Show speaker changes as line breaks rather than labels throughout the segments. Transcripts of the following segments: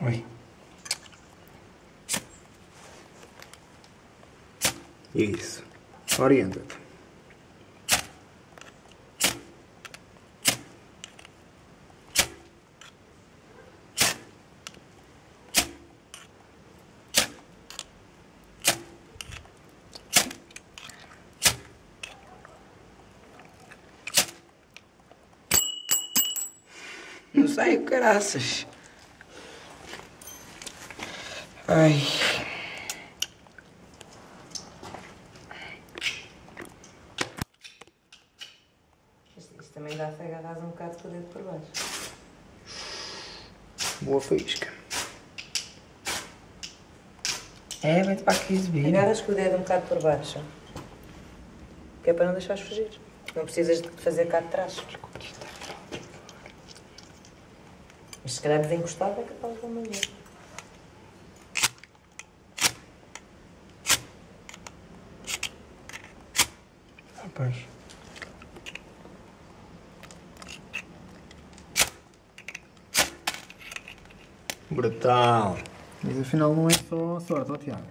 Oi. Isso. Orienta-te.
Não sai, caraças. Ai. Isto também dá-se agarrar um bocado com o dedo por baixo.
Boa faísca.
É, vem-te para aqui exibir. Agarras com o dedo um bocado por baixo. Que é para não deixares fugir. Não precisas de fazer cá de trás. Mas se calhar desencostado é capaz de amanhã.
Rapaz. Brutal. Mas afinal não é só sorte, ó Tiago.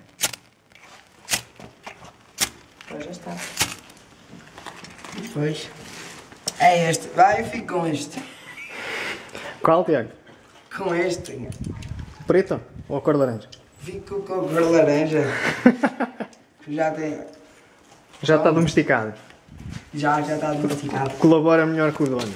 Pois já está.
Pois.
É este. Vai, eu fico com este.
Qual, Tiago?
Com este.
Preto ou a cor laranja?
Fico com a cor laranja. Já tem...
Já está domesticado.
Já está domesticado.
Colabora melhor com o dono.